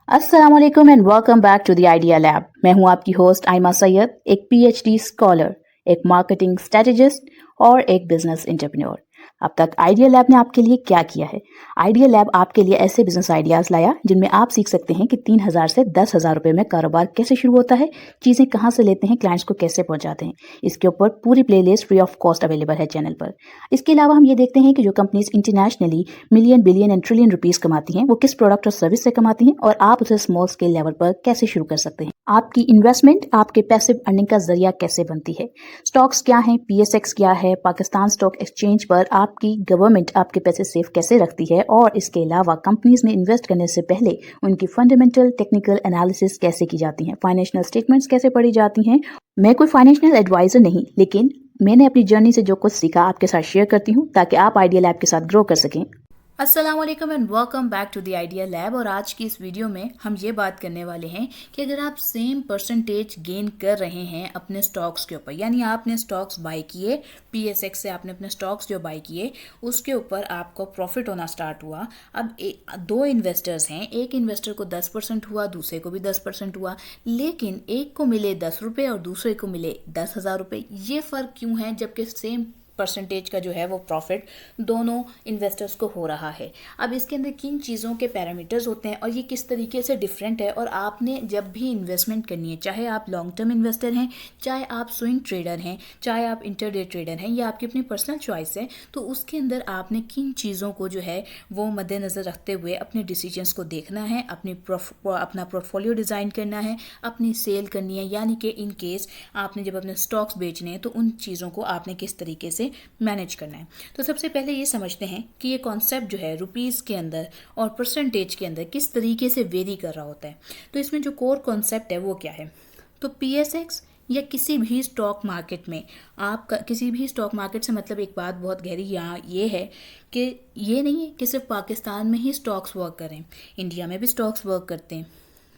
अस्सलाम वालेकुम and welcome back to the idea lab. मैं हूं आपकी होस्ट आयमा सैयद, एक पीएचडी स्कॉलर, एक मार्केटिंग स्ट्रेटेजिस्ट और एक बिजनेस एंटरप्रेन्योर। अब तक आइडिया लैब ने आपके लिए क्या किया है? आइडिया लैब आपके लिए ऐसे बिजनेस आइडियाज लाया जिनमें आप सीख सकते हैं कि 3,000 से 10,000 रुपए में कारोबार कैसे शुरू होता है, चीजें कहां से लेते हैं, क्लाइंट्स को कैसे पहुंचाते हैं। इसके ऊपर पूरी playlist free of cost available है चैनल पर। इसके अलावा हम ये देखते हैं कि जो companies internationally million, billion and trillion rupees कमाती हैं, वो किस प्रोडक्ट और सर्विस से कमाती हैं और आप उसे स्मॉल स्केल लेवल पर कैसे शुरू कर सकते हैं। आपकी इन्वेस्टमेंट आपके पैसिव अर्निंग का जरिया कैसे बनती है। स्टॉक्स क्या हैं, पीएसएक्स क्या है, पाकिस्तान स्टॉक एक्सचेंज पर आपकी गवर्नमेंट आपके पैसे सेफ कैसे रखती है, और इसके अलावा कंपनीज में इन्वेस्ट करने से पहले उनकी फंडामेंटल टेक्निकल एनालिसिस कैसे की जाती है, फाइनेंशियल स्टेटमेंट्स कैसे पढ़ी जाती हैं। मैं कोई फाइनेंशियल एडवाइजर नहीं, लेकिन मैंने अपनी जर्नी से जो कुछ सीखा आपके साथ शेयर करती हूँ ताकि आप आइडिया लैब के साथ ग्रो कर सकें। अस्सलाम वालेकुम and welcome back to the idea lab. और आज की इस वीडियो में हम ये बात करने वाले हैं कि अगर आप सेम परसेंटेज गेन कर रहे हैं अपने स्टॉक्स के ऊपर, यानी आपने स्टॉक्स बाय किए, पीएसएक्स से आपने अपने स्टॉक्स जो बाय किए उसके ऊपर आपको प्रॉफिट होना स्टार्ट हुआ। अब दो इन्वेस्टर्स हैं, एक इन्वेस्टर को 10% हुआ, दूसरे को भी 10% हुआ, लेकिन एक को मिले 10 रुपये और दूसरे को मिले 10,000 रुपये। ये फ़र्क क्यों है जबकि सेम परसेंटेज का जो है वो प्रॉफिट दोनों इन्वेस्टर्स को हो रहा है? अब इसके अंदर किन चीज़ों के पैरामीटर्स होते हैं और ये किस तरीके से डिफरेंट है। और आपने जब भी इन्वेस्टमेंट करनी है, चाहे आप लॉन्ग टर्म इन्वेस्टर हैं, चाहे आप स्विंग ट्रेडर हैं, चाहे आप इंटरडे ट्रेडर हैं, या आपकी अपनी पर्सनल चॉइस है, तो उसके अंदर आपने किन चीज़ों को जो है वो मद्देनज़र रखते हुए अपने डिसीजंस को देखना है, अपना पोर्टफोलियो डिज़ाइन करना है, अपनी सेल करनी है, यानी कि इन केस आपने जब अपने स्टॉक्स बेचने हैं तो उन चीज़ों को आपने किस तरीके से मैनेज करना है। तो सबसे पहले ये समझते हैं कि ये कॉन्सेप्ट जो है रुपीस के अंदर और परसेंटेज के अंदर किस तरीके से वेरी कर रहा होता है। तो इसमें जो कोर कॉन्सेप्ट है वो क्या है? तो पीएसएक्स या किसी भी स्टॉक मार्केट में, आपका किसी भी स्टॉक मार्केट से मतलब एक बात बहुत गहरी यहाँ ये है कि ये नहीं है कि सिर्फ पाकिस्तान में ही स्टॉक्स वर्क करें, इंडिया में भी स्टॉक्स वर्क करते हैं,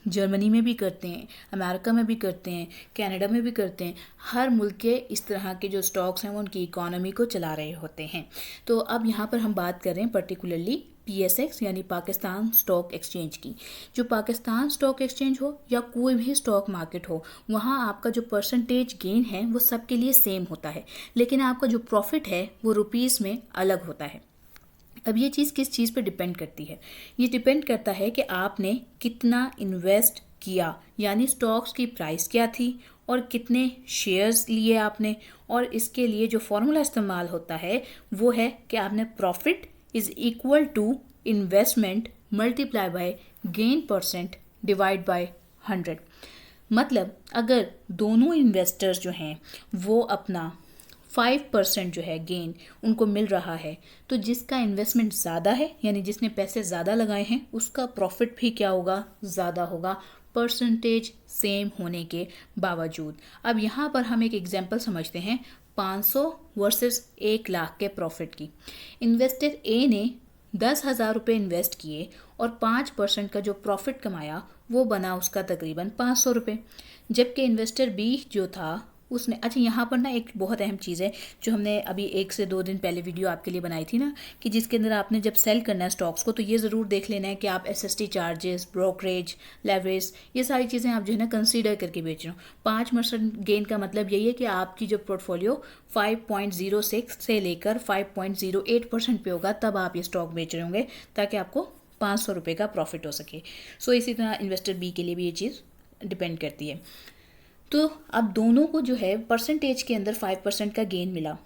जर्मनी में भी करते हैं, अमेरिका में भी करते हैं, कनाडा में भी करते हैं। हर मुल्क के इस तरह के जो स्टॉक्स हैं वो उनकी इकोनॉमी को चला रहे होते हैं। तो अब यहाँ पर हम बात कर रहे हैं पर्टिकुलरली पीएसएक्स यानी पाकिस्तान स्टॉक एक्सचेंज की। जो पाकिस्तान स्टॉक एक्सचेंज हो या कोई भी स्टॉक मार्केट हो, वहाँ आपका जो परसेंटेज गेन है वो सबके लिए सेम होता है, लेकिन आपका जो प्रॉफिट है वो रुपीज़ में अलग होता है। अब ये चीज़ किस चीज़ पे डिपेंड करती है? ये डिपेंड करता है कि आपने कितना इन्वेस्ट किया, यानी स्टॉक्स की प्राइस क्या थी और कितने शेयर्स लिए आपने। और इसके लिए जो फॉर्मूला इस्तेमाल होता है वो है कि आपने profit is equal to investment multiply by gain percent divide by 100। मतलब अगर दोनों इन्वेस्टर्स जो हैं वो अपना 5% जो है गेन उनको मिल रहा है, तो जिसका इन्वेस्टमेंट ज़्यादा है यानी जिसने पैसे ज़्यादा लगाए हैं उसका प्रॉफिट भी क्या होगा? ज़्यादा होगा, परसेंटेज सेम होने के बावजूद। अब यहाँ पर हम एक एग्जांपल समझते हैं 500 वर्सेस 1 लाख के प्रॉफिट की। इन्वेस्टर ए ने 10,000 रुपये इन्वेस्ट किए और 5% का जो प्रॉफिट कमाया वो बना उसका तकरीबन 500 रुपये। जबकि इन्वेस्टर बी जो था उसने, अच्छा यहाँ पर ना एक बहुत अहम चीज़ है जो हमने अभी 1 से 2 दिन पहले वीडियो आपके लिए बनाई थी ना, कि जिसके अंदर आपने जब सेल करना है स्टॉक्स को तो ये ज़रूर देख लेना है कि आप एसएसटी चार्जेस, ब्रोकरेज, लेवरेज, ये सारी चीज़ें आप जो है ना कंसीडर करके बेच रहे हो। 5% गेन का मतलब यही है कि आपकी जो पोर्टफोलियो 5.06 से लेकर 5.08% पे होगा, तब आप ये स्टॉक बेच रहे होंगे ताकि आपको 500 रुपये का प्रॉफिट हो सके। सो इसी तरह इन्वेस्टर बी के लिए भी ये चीज़ डिपेंड करती है। तो अब दोनों को जो है परसेंटेज के अंदर 5% का गेन मिला,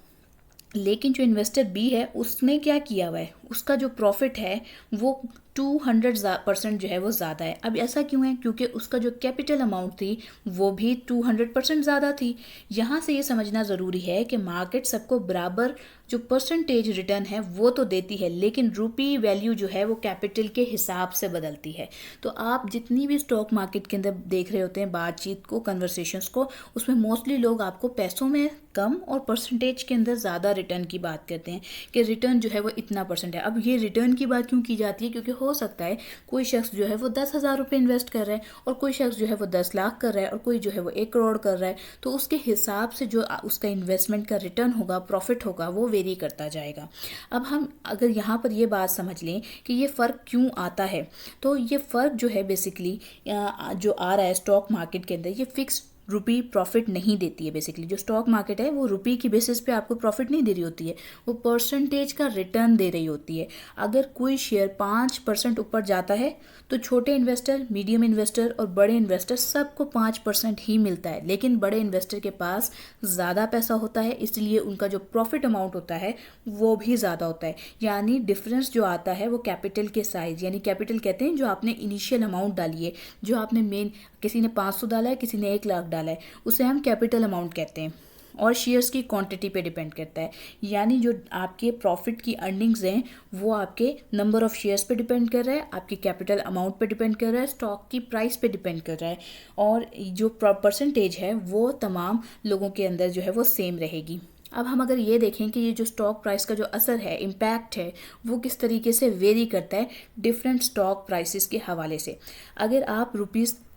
लेकिन जो इन्वेस्टर बी है उसने क्या किया हुआ है, उसका जो प्रॉफिट है वो 200% जो है वो ज़्यादा है। अब ऐसा क्यों है? क्योंकि उसका जो कैपिटल अमाउंट थी वो भी 200% ज़्यादा थी। यहाँ से ये समझना ज़रूरी है कि मार्केट सबको बराबर जो परसेंटेज रिटर्न है वो तो देती है, लेकिन रुपी वैल्यू जो है वो कैपिटल के हिसाब से बदलती है। तो आप जितनी भी स्टॉक मार्केट के अंदर देख रहे होते हैं बातचीत को, कन्वर्सेशंस को, उसमें मोस्टली लोग आपको पैसों में कम और परसेंटेज के अंदर ज़्यादा रिटर्न की बात करते हैं कि रिटर्न जो है वो इतना परसेंट है। अब ये रिटर्न की बात क्यों की जाती है, क्योंकि हो सकता है कोई शख्स जो है वो 10,000 रुपये इन्वेस्ट कर रहा है और कोई शख्स जो है वो 10 लाख कर रहा है और कोई जो है वो 1 करोड़ कर रहा है, तो उसके हिसाब से जो उसका इन्वेस्टमेंट का रिटर्न होगा, प्रॉफिट होगा, वो वेरी करता जाएगा। अब हम अगर यहाँ पर ये बात समझ लें कि ये फ़र्क क्यों आता है, तो ये फ़र्क जो है बेसिकली जो आ रहा है स्टॉक मार्केट के अंदर, ये फिक्स रुपी प्रॉफिट नहीं देती है। बेसिकली जो स्टॉक मार्केट है वो रुपी की बेसिस पे आपको प्रॉफिट नहीं दे रही होती है, वो परसेंटेज का रिटर्न दे रही होती है। अगर कोई शेयर 5% ऊपर जाता है तो छोटे इन्वेस्टर, मीडियम इन्वेस्टर और बड़े इन्वेस्टर सबको 5% ही मिलता है, लेकिन बड़े इन्वेस्टर के पास ज़्यादा पैसा होता है, इसलिए उनका जो प्रॉफिट अमाउंट होता है वो भी ज़्यादा होता है। यानी डिफरेंस जो आता है वो कैपिटल के साइज, यानी कैपिटल कहते हैं जो आपने इनिशियल अमाउंट डाली है, जो आपने मेन, किसी ने 500 डाला है, किसी ने 1 लाख डाला है, उसे हम कैपिटल अमाउंट कहते हैं। और शेयर्स की क्वांटिटी पे डिपेंड करता है, यानी जो आपके प्रॉफिट की अर्निंग्स हैं वो आपके नंबर ऑफ शेयर्स पे डिपेंड कर रहा है, आपकी कैपिटल अमाउंट पे डिपेंड कर रहा है, स्टॉक की प्राइस पे डिपेंड कर रहा है, और जो परसेंटेज है वो तमाम लोगों के अंदर जो है वो सेम रहेगी। अब हम अगर ये देखें कि ये जो स्टॉक प्राइस का जो असर है, इम्पैक्ट है, वो किस तरीके से वेरी करता है डिफरेंट स्टॉक प्राइसेस के हवाले से। अगर आप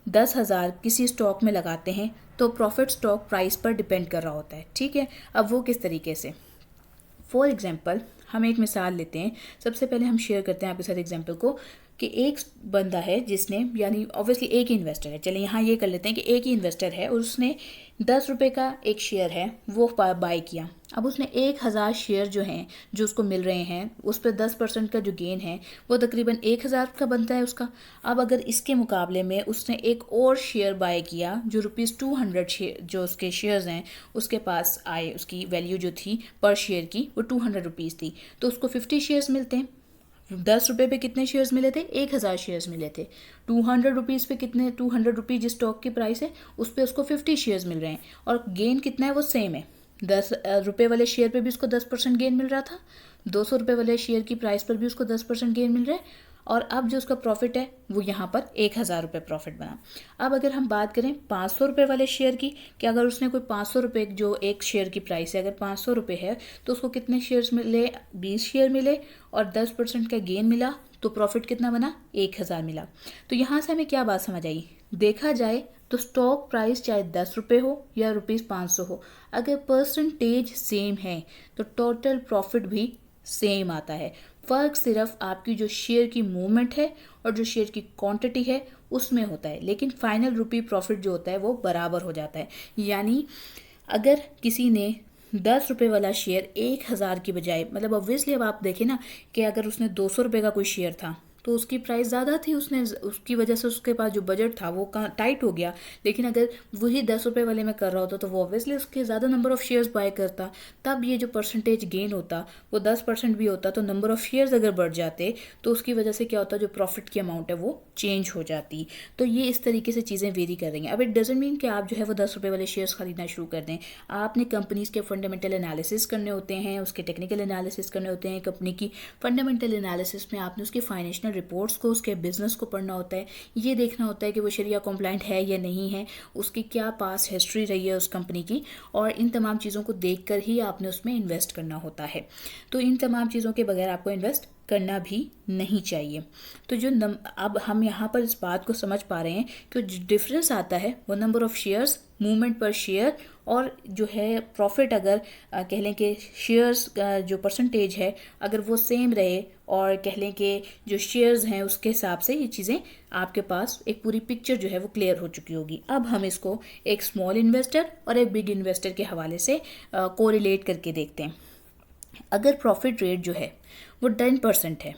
₹10,000 किसी स्टॉक में लगाते हैं तो प्रॉफिट स्टॉक प्राइस पर डिपेंड कर रहा होता है, ठीक है। अब वो किस तरीके से, फॉर एग्जांपल हम एक मिसाल लेते हैं। सबसे पहले हम शेयर करते हैं आपके साथ एग्जांपल को कि एक बंदा है जिसने, यानी ऑब्वियसली एक ही इन्वेस्टर है, चलिए यहाँ ये कर लेते हैं कि एक ही इन्वेस्टर है और उसने 10 रुपये का एक शेयर है वो बाय किया। अब उसने 1,000 शेयर जो हैं जो उसको मिल रहे हैं उस पर 10% का जो गेन है वो तकरीबन 1,000 का बनता है उसका। अब अगर इसके मुकाबले में उसने एक और शेयर बाय किया जो ₹200 शेयर, जो उसके शेयर्स हैं उसके पास आए, उसकी वैल्यू जो थी पर शेयर की वो ₹200 थी, तो उसको 50 शेयर्स मिलते हैं। 10 रुपये पे कितने शेयर्स मिले थे? 1,000 शेयर्स मिले थे। ₹200 पे कितने, ₹200 जिस स्टॉक की प्राइस है उस पर उसको 50 शेयर्स मिल रहे हैं, और गेन कितना है वो सेम है। 10 रुपये वाले शेयर पे भी उसको 10% गेन मिल रहा था, 200 रुपये वाले शेयर की प्राइस पर भी उसको 10% गेन मिल रहा है, और अब जो उसका प्रॉफिट है वो यहाँ पर 1,000 रुपये प्रॉफिट बना। अब अगर हम बात करें 500 रुपये वाले शेयर की, कि अगर उसने कोई 500 रुपये, जो एक शेयर की प्राइस है अगर 500 रुपये है तो उसको कितने शेयर्स मिले? 20 शेयर मिले और 10% का गेन मिला, तो प्रॉफिट कितना बना? 1,000 मिला। तो यहाँ से हमें क्या बात समझ आई? देखा जाए तो स्टॉक प्राइस चाहे 10 रुपये हो या ₹500 हो, अगर परसेंटेज सेम है तो टोटल प्रॉफिट भी सेम आता है। फ़र्क सिर्फ आपकी जो शेयर की मूवमेंट है और जो शेयर की क्वांटिटी है उसमें होता है, लेकिन फाइनल रुपी प्रॉफिट जो होता है वो बराबर हो जाता है। यानी अगर किसी ने 10 रुपये वाला शेयर 1,000 की बजाय, मतलब ऑब्वियसली अब आप देखें ना कि अगर उसने 200 रुपये का कोई शेयर था तो उसकी प्राइस ज़्यादा थी, उसकी वजह से उसके पास जो बजट था वो टाइट हो गया। लेकिन अगर वही 10 रुपये वाले में कर रहा होता तो वो ऑब्वियसली उसके ज़्यादा नंबर ऑफ़ शेयर्स बाय करता, तब ये जो परसेंटेज गेन होता वो 10% भी होता, तो नंबर ऑफ़ शेयर्स अगर बढ़ जाते तो उसकी वजह से क्या होता, जो प्रॉफिट की अमाउंट है वो चेंज हो जाती। तो ये इस तरीके से चीज़ें वेरी कर रही हैं। अब इट डजंट मीन कि आप जो है वो 10 रुपये वाले शेयर्स खरीदना शुरू कर दें। आपने कंपनीज़ के फंडामेंटल एनालिसिस करने होते हैं, उसके टेक्निकल एनालिसिस करने होते हैं। कंपनी की फंडामेंटल एनालिसिस में आपने उसकी फाइनेंशियल रिपोर्ट्स को, उसके बिजनेस को पढ़ना होता है। ये देखना होता है कि वो शरिया कॉम्प्लाइंट है या नहीं है, उसकी क्या पास हिस्ट्री रही है उस कंपनी की, और इन तमाम चीज़ों को देखकर ही आपने उसमें इन्वेस्ट करना होता है। तो इन तमाम चीज़ों के बगैर आपको इन्वेस्ट करना भी नहीं चाहिए। तो जो अब हम यहाँ पर इस बात को समझ पा रहे हैं कि जो डिफरेंस आता है वो नंबर ऑफ़ शेयर्स, मूवमेंट पर शेयर, और जो है प्रॉफिट, अगर कह लें कि शेयर्स का जो परसेंटेज है अगर वो सेम रहे, और कह लें कि जो शेयर्स हैं उसके हिसाब से ये चीज़ें आपके पास एक पूरी पिक्चर जो है वो क्लियर हो चुकी होगी। अब हम इसको एक स्मॉल इन्वेस्टर और एक बिग इन्वेस्टर के हवाले से कोरिलेट करके देखते हैं। अगर प्रॉफिट रेट जो है वो 10% है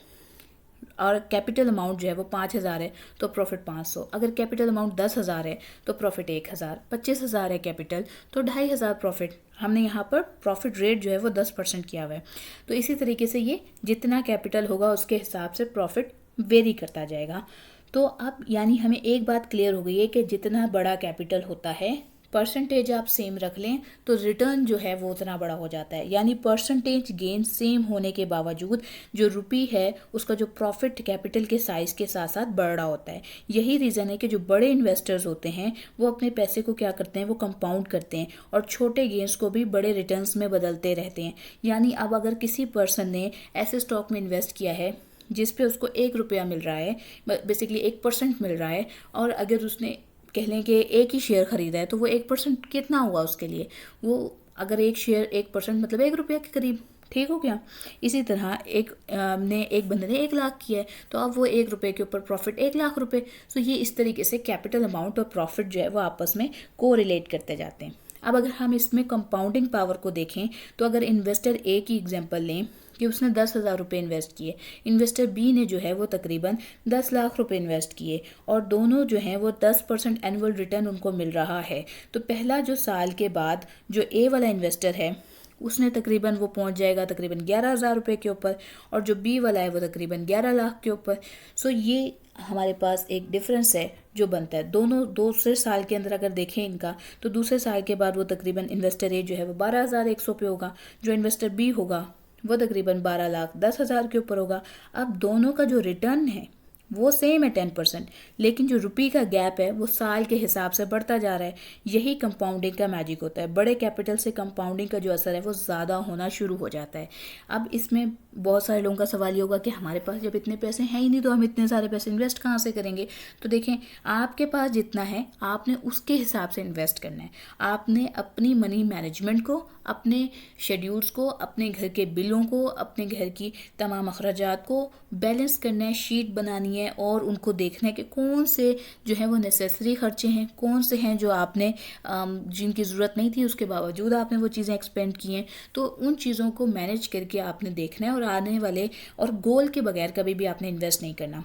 और कैपिटल अमाउंट जो है वो 5,000 है तो प्रॉफिट 500, अगर कैपिटल अमाउंट 10,000 है तो प्रॉफिट 1,000, 25,000 है कैपिटल तो 2,500 प्रॉफिट। हमने यहाँ पर प्रॉफिट रेट जो है वो 10% किया हुआ है। तो इसी तरीके से ये जितना कैपिटल होगा उसके हिसाब से प्रॉफिट वेरी करता जाएगा। तो अब यानी हमें एक बात क्लियर हो गई है कि जितना बड़ा कैपिटल होता है परसेंटेज आप सेम रख लें तो रिटर्न जो है वो उतना बड़ा हो जाता है। यानी परसेंटेज गेन सेम होने के बावजूद जो रुपी है उसका जो प्रॉफिट कैपिटल के साइज के साथ साथ बढ़ रहा होता है। यही रीज़न है कि जो बड़े इन्वेस्टर्स होते हैं वो अपने पैसे को क्या करते हैं, वो कंपाउंड करते हैं और छोटे गेन्स को भी बड़े रिटर्न्स में बदलते रहते हैं। यानी अब अगर किसी पर्सन ने ऐसे स्टॉक में इन्वेस्ट किया है जिस पे उसको 1 रुपया मिल रहा है, बेसिकली 1% मिल रहा है, और अगर उसने कह लें कि एक ही शेयर खरीदा है तो वो 1% कितना हुआ उसके लिए, वो अगर एक शेयर 1% मतलब 1 रुपया के करीब, ठीक हो गया। इसी तरह एक बंदे ने 1 लाख किया है तो अब वो 1 रुपये के ऊपर प्रॉफिट 1 लाख रुपए। तो ये इस तरीके से कैपिटल अमाउंट और प्रॉफिट जो है वो आपस में को रिलेट करते जाते हैं। अब अगर हम इसमें कंपाउंडिंग पावर को देखें तो अगर इन्वेस्टर ए की एग्जांपल लें कि उसने 10,000 रुपये इन्वेस्ट किए, इन्वेस्टर बी ने जो है वो तकरीबन 10 लाख रुपए इन्वेस्ट किए और दोनों जो हैं वो 10% एनुअल रिटर्न उनको मिल रहा है। तो पहला जो साल के बाद जो ए वाला इन्वेस्टर है उसने तकरीबन वो पहुंच जाएगा तकरीबन 11,000 रुपये के ऊपर, और जो बी वाला है वो तकरीबन 11 लाख के ऊपर। सो ये हमारे पास एक डिफरेंस है जो बनता है। दोनों दूसरे साल के अंदर अगर देखें इनका तो दूसरे साल के बाद वो तकरीबन इन्वेस्टर ए जो है वो 12,100 पे होगा, जो इन्वेस्टर बी होगा वो तकरीबन 12,10,000 के ऊपर होगा। अब दोनों का जो रिटर्न है वो सेम है 10%, लेकिन जो रुपी का गैप है वो साल के हिसाब से बढ़ता जा रहा है। यही कंपाउंडिंग का मैजिक होता है। बड़े कैपिटल से कंपाउंडिंग का जो असर है वो ज़्यादा होना शुरू हो जाता है। अब इसमें बहुत सारे लोगों का सवाल ये होगा कि हमारे पास जब इतने पैसे हैं ही नहीं तो हम इतने सारे पैसे इन्वेस्ट कहाँ से करेंगे। तो देखें, आपके पास जितना है आपने उसके हिसाब से इन्वेस्ट करना है। आपने अपनी मनी मैनेजमेंट को, अपने शेड्यूल्स को, अपने घर के बिलों को, अपने घर की तमाम अखराजात को बैलेंस करना है, शीट बनानी है और उनको देखना है कि कौन से जो है वो नेसेसरी खर्चे हैं, कौन से हैं जो आपने जिनकी ज़रूरत नहीं थी उसके बावजूद आपने वो चीज़ें एक्सपेंड की हैं। तो उन चीज़ों को मैनेज करके आपने देखना है और आने वाले और गोल के बगैर कभी भी आपने इन्वेस्ट नहीं करना।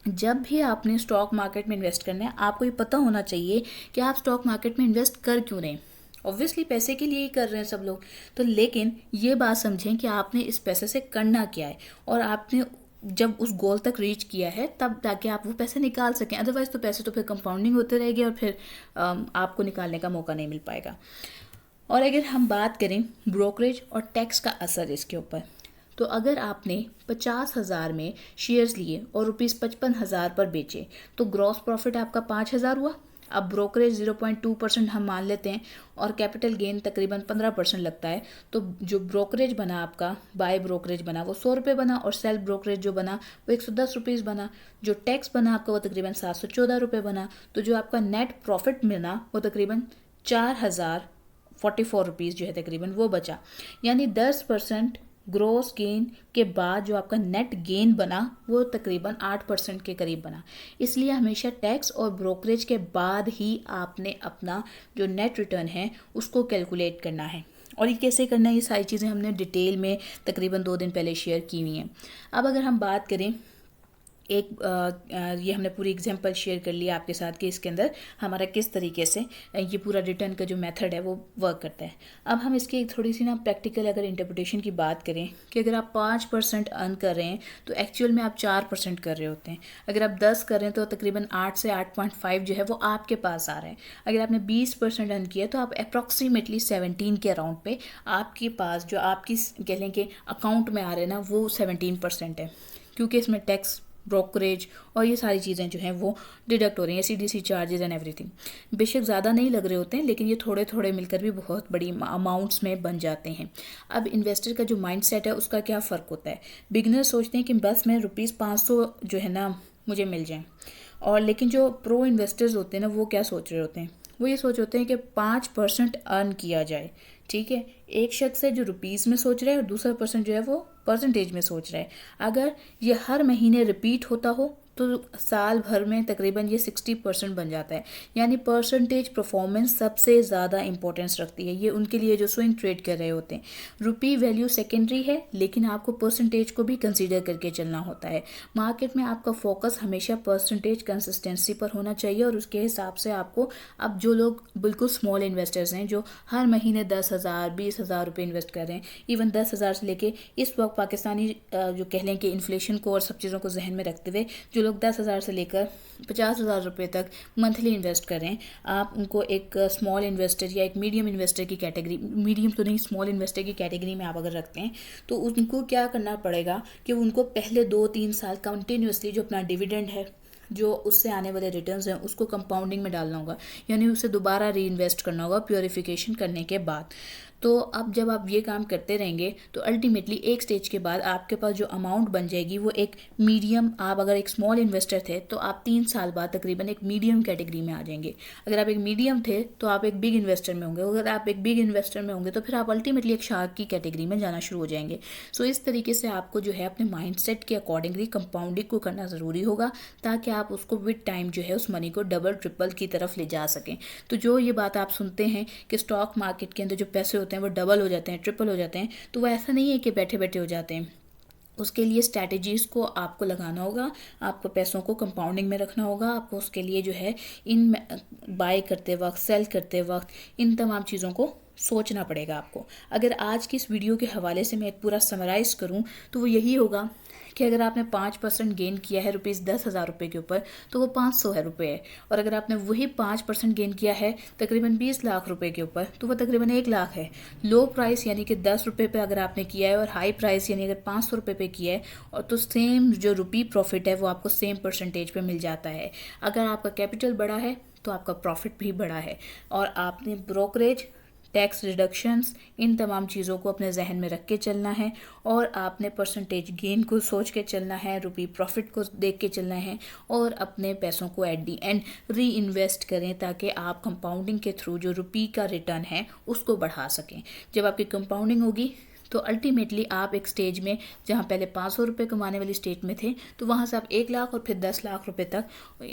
जब भी आपने स्टॉक मार्केट में इन्वेस्ट करना है आपको ये पता होना चाहिए कि आप स्टॉक मार्केट में इन्वेस्ट कर क्यों रहे हैं। ऑब्वियसली पैसे के लिए ही कर रहे हैं सब लोग, तो लेकिन ये बात समझें कि आपने इस पैसे से करना क्या है और आपने जब उस गोल तक रीच किया है तब ताकि आप वो पैसे निकाल सकें। अदरवाइज तो पैसे तो फिर कंपाउंडिंग होते रहेंगे और फिर आपको निकालने का मौका नहीं मिल पाएगा। और अगर हम बात करें ब्रोकरेज और टैक्स का असर इसके ऊपर, तो अगर आपने 50,000 में शेयर्स लिए और ₹55,000 पर बेचे तो ग्रॉस प्रॉफिट आपका 5,000 हुआ। अब ब्रोकरेज 0.2% हम मान लेते हैं और कैपिटल गेन तकरीबन 15% लगता है। तो जो ब्रोकरेज बना आपका, बाय ब्रोकरेज बना वो 100 रुपये बना और सेल ब्रोकरेज जो बना वो 110 रुपीज़ बना। जो टैक्स बना आपका वो तकरीबन 714 रुपये बना। तो जो आपका नेट प्रॉफिट मिला वो तकरीबन 4,044 रुपीज़ जो है तकरीबन वो बचा। यानी 10% ग्रोस गेन के बाद जो आपका नेट गेन बना वो तकरीबन 8% के करीब बना। इसलिए हमेशा टैक्स और ब्रोकरेज के बाद ही आपने अपना जो नेट रिटर्न है उसको कैलकुलेट करना है। और ये कैसे करना है, ये सारी चीज़ें हमने डिटेल में तकरीबन 2 दिन पहले शेयर की हुई हैं। अब अगर हम बात करें ये हमने पूरी एग्जांपल शेयर कर लिया आपके साथ कि इसके अंदर हमारा किस तरीके से ये पूरा रिटर्न का जो मेथड है वो वर्क करता है। अब हम इसकी एक थोड़ी सी ना प्रैक्टिकल अगर इंटरप्रिटेशन की बात करें कि अगर आप 5% अर्न कर रहे हैं तो एक्चुअल में आप 4% कर रहे होते हैं। अगर आप 10 कर रहे हैं तो तकरीबन 8 से 8.5 जो है वो आपके पास आ रहा है। अगर आपने 20% अर्न किया तो आप अप्रॉक्सीमेटली 17 के अराउंड पे आपके पास जो आपकी कह लें कि अकाउंट में आ रहे हैं ना वो 17% है, क्योंकि इसमें टैक्स, ब्रोकरेज और ये सारी चीज़ें जो हैं वो डिडक्ट हो रही हैं, CDC चार्जेस एंड एवरीथिंग। बेशक ज़्यादा नहीं लग रहे होते हैं लेकिन ये थोड़े थोड़े मिलकर भी बहुत बड़ी अमाउंट्स में बन जाते हैं। अब इन्वेस्टर का जो माइंडसेट है उसका क्या फ़र्क होता है। बिगिनर सोचते हैं कि बस मैं ₹500 जो है ना मुझे मिल जाएँ, और लेकिन जो प्रो इन्वेस्टर्स होते हैं ना वो क्या सोच रहे होते हैं, वो ये सोच होते हैं कि 5% अर्न किया जाए। ठीक है, एक शख्स है जो रुपीज़ में सोच रहा है और दूसरा पर्सन जो है वो परसेंटेज में सोच रहा है। अगर ये हर महीने रिपीट होता हो तो साल भर में तकरीबन ये 60% बन जाता है। यानी परसेंटेज परफॉर्मेंस सबसे ज़्यादा इंपॉर्टेंस रखती है। ये उनके लिए जो स्विंग ट्रेड कर रहे होते हैं। रुपी वैल्यू सेकेंडरी है लेकिन आपको परसेंटेज को भी कंसीडर करके चलना होता है। मार्केट में आपका फोकस हमेशा परसेंटेज कंसिस्टेंसी पर होना चाहिए और उसके हिसाब से आपको, अब जो लोग बिल्कुल स्मॉल इन्वेस्टर्स हैं जो हर महीने 10,000 20,000 रुपये इन्वेस्ट कर रहे हैं, इवन 10,000 से लेके इस वक्त पाकिस्तानी जो कह लें कि इन्फ्लेशन को और सब चीज़ों को जहन में रखते हुए जो लोग 10,000 से लेकर 50,000 रुपये तक मंथली इन्वेस्ट करें, आप उनको एक स्मॉल इन्वेस्टर या एक मीडियम इन्वेस्टर की कैटेगरी, मीडियम तो नहीं स्मॉल इन्वेस्टर की कैटेगरी में आप अगर रखते हैं, तो उनको क्या करना पड़ेगा कि उनको पहले 2-3 साल कंटिन्यूसली जो अपना डिविडेंड है, जो उससे आने वाले रिटर्न्स हैं, उसको कंपाउंडिंग में डालना होगा, यानी उसे दोबारा री इन्वेस्ट करना होगा प्योरिफिकेशन करने के बाद। तो अब जब आप ये काम करते रहेंगे तो अल्टीमेटली एक स्टेज के बाद आपके पास जो अमाउंट बन जाएगी वो एक मीडियम, आप अगर एक स्मॉल इन्वेस्टर थे तो आप 3 साल बाद तकरीबन एक मीडियम कैटेगरी में आ जाएंगे। अगर आप एक मीडियम थे तो आप एक बिग इन्वेस्टर में होंगे, अगर आप एक बिग इन्वेस्टर में होंगे तो फिर आप अल्टीमेटली एक शार्क की कैटेगरी में जाना शुरू हो जाएंगे। सो इस तरीके से आपको जो है अपने माइंडसेट के अकॉर्डिंगली कंपाउंडिंग को करना ज़रूरी होगा, ताकि आप उसको विद टाइम जो है उस मनी को डबल ट्रिपल की तरफ ले जा सकें। तो जो ये बात आप सुनते हैं कि स्टॉक मार्केट के अंदर जो पैसे होते हैं वो डबल हो जाते हैं, ट्रिपल हो जाते हैं, तो वो ऐसा नहीं है कि बैठे बैठे हो जाते हैं। उसके लिए स्ट्रैटेजीज़ को आपको लगाना होगा, आपको पैसों को कंपाउंडिंग में रखना होगा, आपको उसके लिए जो है इन बाय करते वक्त, सेल करते वक्त इन तमाम चीज़ों को सोचना पड़ेगा आपको। अगर आज की इस वीडियो के हवाले से मैं एक पूरा समराइज़ करूं तो वो यही होगा कि अगर आपने 5% गेन किया है ₹10,000 रुपये के ऊपर, तो वो 500 है रुपये है, और अगर आपने वही 5% गेन किया है तकरीबन 20 लाख रुपए के ऊपर, तो वो तकरीबन 1 लाख है। लो प्राइस यानी कि 10 रुपये पे अगर आपने किया है, और हाई प्राइस यानी अगर 500 रुपये पे किया है, और तो सेम जो रुपी प्रॉफिट है वो आपको सेम परसेंटेज पे मिल जाता है। अगर आपका कैपिटल बड़ा है तो आपका प्रॉफिट भी बड़ा है, और आपने ब्रोकरेज, टैक्स रिडक्शंस, इन तमाम चीज़ों को अपने जहन में रख के चलना है, और आपने परसेंटेज गेन को सोच के चलना है, रुपी प्रॉफिट को देख के चलना है, और अपने पैसों को at the and re invest करें, ताकि आप कंपाउंडिंग के थ्रू जो रुपी का रिटर्न है उसको बढ़ा सकें। जब आपकी कंपाउंडिंग होगी तो अल्टीमेटली आप एक स्टेज में, जहाँ पहले 500 रुपये कमाने वाली स्टेज में थे, तो वहाँ से आप 1 लाख और फिर 10 लाख रुपए तक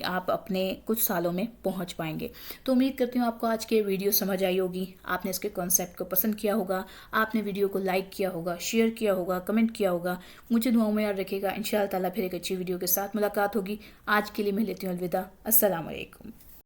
आप अपने कुछ सालों में पहुँच पाएंगे। तो उम्मीद करती हूँ आपको आज की वीडियो समझ आई होगी, आपने इसके कॉन्सेप्ट को पसंद किया होगा, आपने वीडियो को लाइक किया होगा, शेयर किया होगा, कमेंट किया होगा। मुझे दुआओं में याद रखिएगा। इंशाअल्लाह ताला फिर एक अच्छी वीडियो के साथ मुलाकात होगी। आज के लिए मैं लेती हूँ अलविदा। अस्सलाम वालेकुम।